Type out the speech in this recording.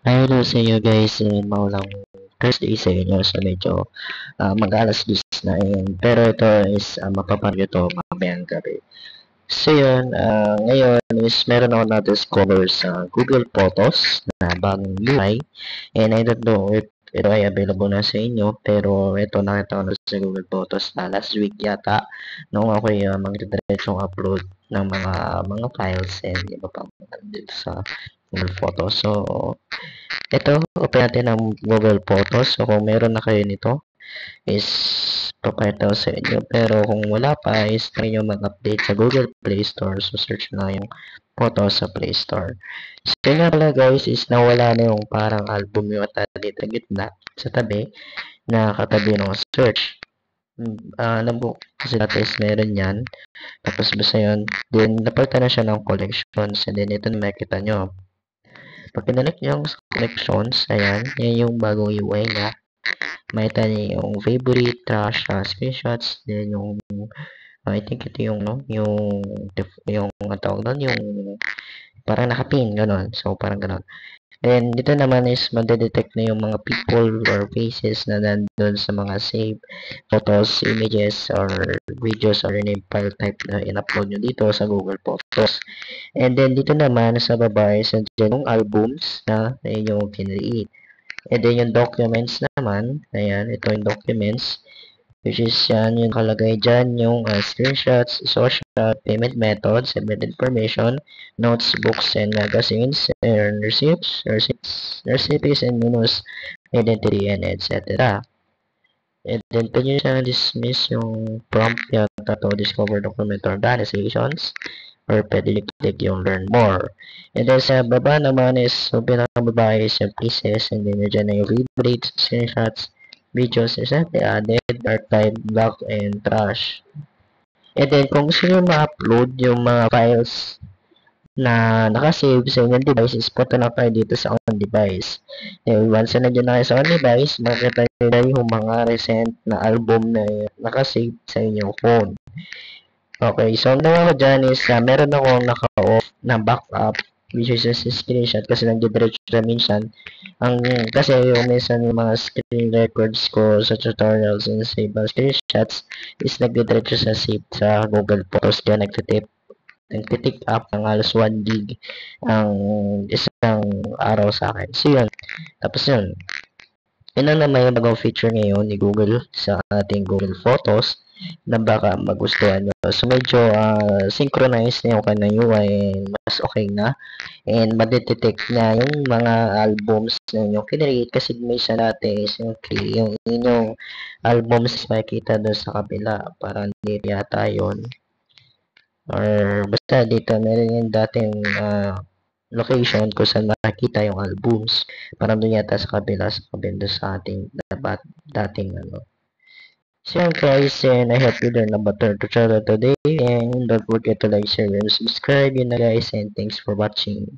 Hi, hello sa inyo guys, maulang Thursday sa inyo, so medyo mag-alas 10 na yun. Pero ito is mapaparyo to mamayang gabi. So yun, ngayon is meron ako na-discover sa Google Photos na bagong UI, and I don't know if ito ay available na sa inyo, pero ito nakita ko na sa Google Photos na last week yata nung ako ay magdidiretsong upload ng mga files and iba pang dito sa Google Photos. So ito, open natin ang Google Photos. So, kung meron na kayo nito, is papakita ko sa inyo. Pero kung wala pa, is try nyo mag-update sa Google Play Store. So, search na yung photos sa Play Store. So, yun nga pala guys, is nawala na yung parang album yung dito sa gitna, sa tabi, na katabi ng search. Alam ko kasi dati is meron yan. Tapos basta yun. Then, napalitan na siya ng collections. And then, ito na makikita nyo. Pag pinalik nyo yung collections, ayan, yan yung bagong UI niya. Makita niyo yung favorite, trash, screenshots, then yung, I think ito yung, no, yung, ang tawag doon, yung, parang nakapin, gano'n. So, parang gano'n. Then, dito naman is madedetect na yung mga people or faces na nandun sa mga save photos, images, or videos or any file type na in-upload nyo dito sa Google Photos. And then, dito naman sa baba is yung albums na yung kinreate. And then, yung documents naman, ayan, ito yung documents, which is yan, yung kalagay dyan, yung screenshots, social, payment methods, event information, notes, books, and magazines, and recipes, and menus, identity, and etc. And then, pwede nyo siyang dismiss yung prompt yata to discover document organizations, or pwede nyo click yung learn more. And then, sa baba naman is, so pinakababa is yung pieces, and then dyan na yung favorites, screenshots, videos, is added, archive, block, and trash. And then, kung gusto nyo ma-upload yung mga files na nakasave sa inyong device, is punta na kayo dito sa on device. And once na nandiyan na kayo sa on device, makikita nyo na yung mga recent na album na nakasave sa inyong phone. Okay, so ang ginawa ko dyan is meron akong naka-off na backup, which is just screenshot kasi nagdidiretso na minsan. Kasi yung minsan yung mga screen records ko sa tutorials and sa ibang screenshots is nagdidiretso sa save sa Google Photos, kaya nagtitik up ng halos 1 gig ang isang araw sa akin. So yun, tapos yun, yun ang naman yung bagong feature ngayon ni Google sa ating Google Photos na baka magustuhan nyo. So, medyo synchronized na yung kanyang UI and mas okay na. And madetect na yung mga albums na yung kinreate kasi may isa dati is yung inyong albums is makikita doon sa kabila. Parang dito yata yun. Or basta dito, meron yung dating location kung saan makikita yung albums. Parang doon yata sa kabila, sa kabila sa ating dating ano. So yun guys, and I hope you learned about the tutorial today, and don't forget to like, share, and subscribe yun na guys, and thanks for watching.